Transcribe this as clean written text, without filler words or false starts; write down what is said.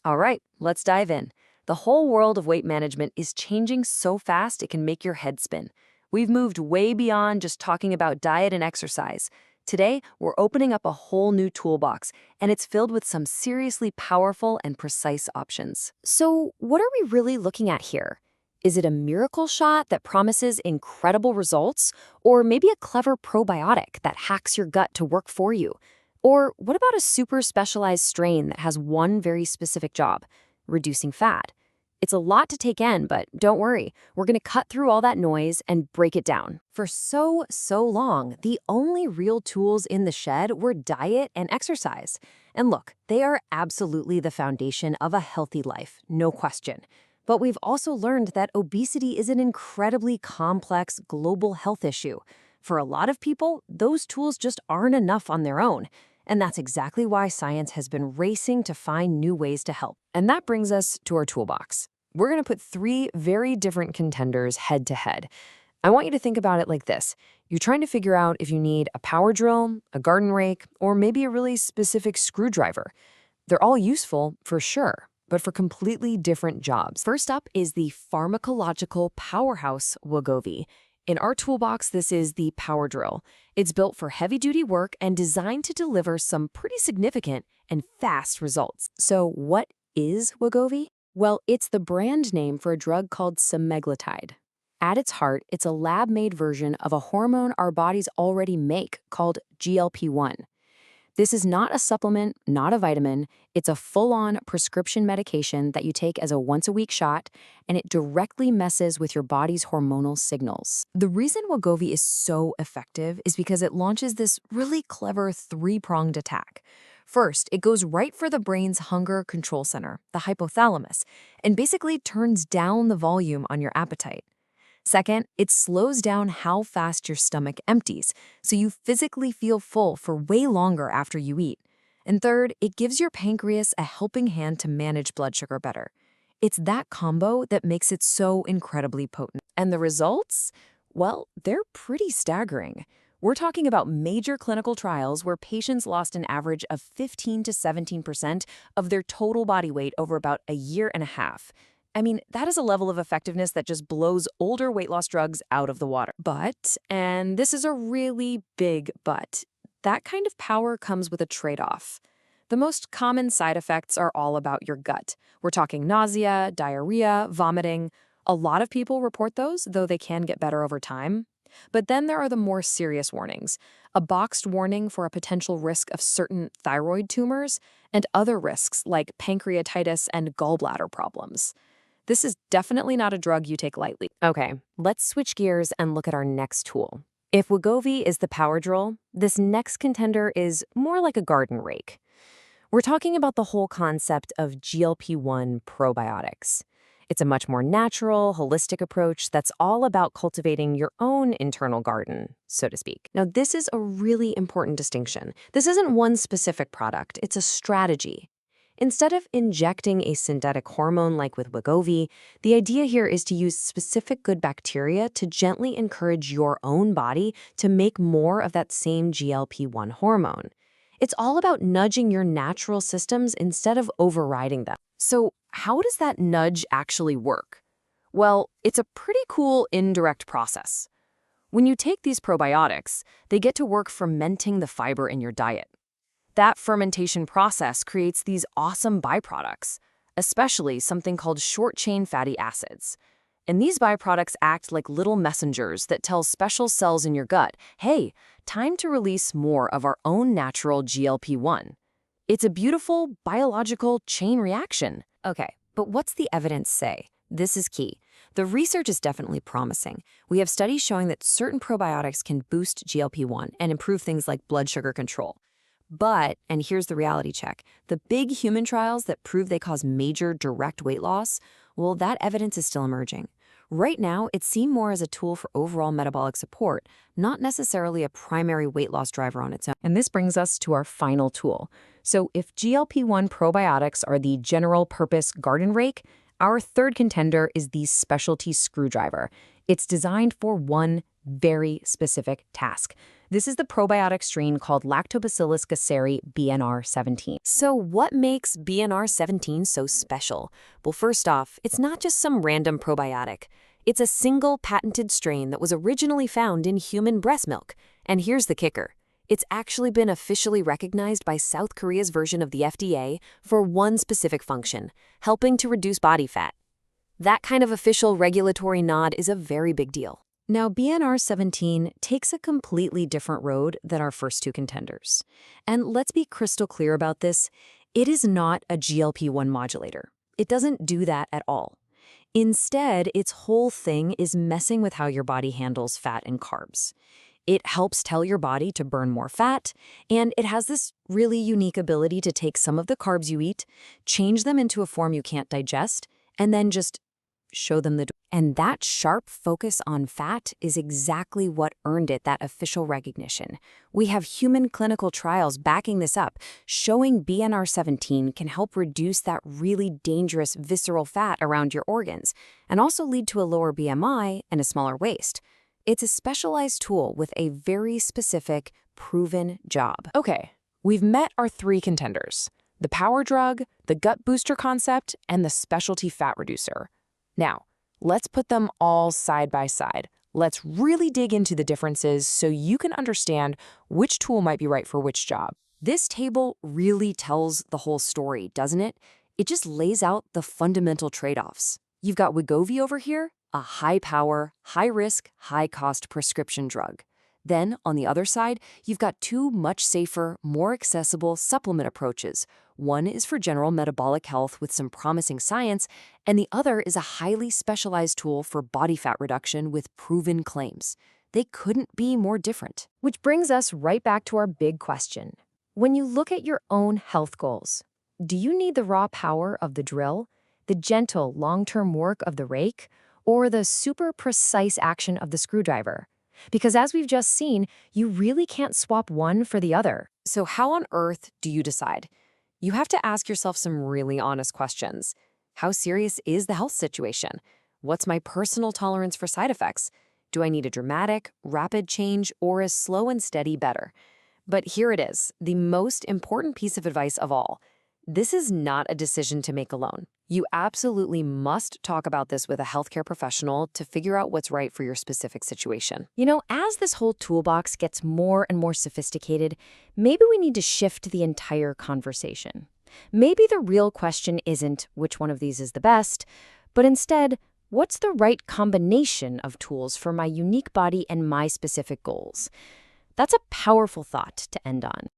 All right, let's dive in. The whole world of weight management is changing so fast it can make your head spin. We've moved way beyond just talking about diet and exercise. Today, we're opening up a whole new toolbox, and it's filled with some seriously powerful and precise options. So, what are we really looking at here? Is it a miracle shot that promises incredible results? Or maybe a clever probiotic that hacks your gut to work for you? Or what about a super specialized strain that has one very specific job, reducing fat? It's a lot to take in, but don't worry. We're going to cut through all that noise and break it down. For so long, the only real tools in the shed were diet and exercise. And look, they are absolutely the foundation of a healthy life, no question. But we've also learned that obesity is an incredibly complex global health issue. For a lot of people, those tools just aren't enough on their own. And that's exactly why science has been racing to find new ways to help. And that brings us to our toolbox. We're going to put three very different contenders head to head. I want you to think about it like this. You're trying to figure out if you need a power drill, a garden rake, or maybe a really specific screwdriver. They're all useful, for sure, but for completely different jobs. First up is the pharmacological powerhouse Wegovy. In our toolbox, this is the power drill. It's built for heavy-duty work and designed to deliver some pretty significant and fast results. So what is Wegovy? Well, it's the brand name for a drug called semaglutide. At its heart, it's a lab-made version of a hormone our bodies already make called GLP-1. This is not a supplement, not a vitamin. It's a full-on prescription medication that you take as a once-a-week shot, and it directly messes with your body's hormonal signals. The reason Wegovy is so effective is because it launches this really clever three-pronged attack. First, it goes right for the brain's hunger control center, the hypothalamus, and basically turns down the volume on your appetite. Second, it slows down how fast your stomach empties, so you physically feel full for way longer after you eat. And third, it gives your pancreas a helping hand to manage blood sugar better. It's that combo that makes it so incredibly potent. And the results? Well, they're pretty staggering. We're talking about major clinical trials where patients lost an average of 15 to 17% of their total body weight over about a year and a half. I mean, that is a level of effectiveness that just blows older weight loss drugs out of the water. But, and this is a really big but, that kind of power comes with a trade-off. The most common side effects are all about your gut. We're talking nausea, diarrhea, vomiting. A lot of people report those, though they can get better over time. But then there are the more serious warnings, a boxed warning for a potential risk of certain thyroid tumors and other risks like pancreatitis and gallbladder problems. This is definitely not a drug you take lightly. Okay, let's switch gears and look at our next tool. If Wegovy is the power drill, this next contender is more like a garden rake. We're talking about the whole concept of GLP-1 probiotics. It's a much more natural, holistic approach that's all about cultivating your own internal garden, so to speak. Now, this is a really important distinction. This isn't one specific product, it's a strategy. Instead of injecting a synthetic hormone like with Wegovy, the idea here is to use specific good bacteria to gently encourage your own body to make more of that same GLP-1 hormone. It's all about nudging your natural systems instead of overriding them. So how does that nudge actually work? Well, it's a pretty cool indirect process. When you take these probiotics, they get to work fermenting the fiber in your diet. That fermentation process creates these awesome byproducts, especially something called short-chain fatty acids. And these byproducts act like little messengers that tell special cells in your gut, hey, time to release more of our own natural GLP-1. It's a beautiful biological chain reaction. Okay, but what's the evidence say? This is key. The research is definitely promising. We have studies showing that certain probiotics can boost GLP-1 and improve things like blood sugar control. But, and here's the reality check, the big human trials that prove they cause major direct weight loss, well, that evidence is still emerging. Right now, it's seen more as a tool for overall metabolic support, not necessarily a primary weight loss driver on its own. And this brings us to our final tool. So if GLP-1 probiotics are the general-purpose garden rake, our third contender is the specialty screwdriver. It's designed for one very specific task. This is the probiotic strain called Lactobacillus gasseri BNR17. So what makes BNR17 so special? Well, first off, it's not just some random probiotic. It's a single patented strain that was originally found in human breast milk. And here's the kicker. It's actually been officially recognized by South Korea's version of the FDA for one specific function, helping to reduce body fat. That kind of official regulatory nod is a very big deal. Now, BNR17 takes a completely different road than our first two contenders. And let's be crystal clear about this. It is not a GLP-1 modulator. It doesn't do that at all. Instead, its whole thing is messing with how your body handles fat and carbs. It helps tell your body to burn more fat, and it has this really unique ability to take some of the carbs you eat, change them into a form you can't digest, and then just show them the door. And that sharp focus on fat is exactly what earned it that official recognition. We have human clinical trials backing this up, showing BNR17 can help reduce that really dangerous visceral fat around your organs, and also lead to a lower BMI and a smaller waist. It's a specialized tool with a very specific, proven job. Okay, we've met our three contenders: the power drug, the gut booster concept, and the specialty fat reducer. Now, let's put them all side by side. Let's really dig into the differences so you can understand which tool might be right for which job. This table really tells the whole story, doesn't it? It just lays out the fundamental trade-offs. You've got Wegovy over here, a high-power, high-risk, high-cost prescription drug. Then, on the other side, you've got two much safer, more accessible supplement approaches. One is for general metabolic health with some promising science, and the other is a highly specialized tool for body fat reduction with proven claims. They couldn't be more different. Which brings us right back to our big question. When you look at your own health goals, do you need the raw power of the drill, the gentle, long-term work of the rake, or the super precise action of the screwdriver? Because as we've just seen, you really can't swap one for the other. So how on earth do you decide? You have to ask yourself some really honest questions. How serious is the health situation? What's my personal tolerance for side effects? Do I need a dramatic, rapid change, or is slow and steady better? But here it is, the most important piece of advice of all. This is not a decision to make alone. You absolutely must talk about this with a healthcare professional to figure out what's right for your specific situation. You know, as this whole toolbox gets more and more sophisticated, maybe we need to shift the entire conversation. Maybe the real question isn't which one of these is the best, but instead, what's the right combination of tools for my unique body and my specific goals? That's a powerful thought to end on.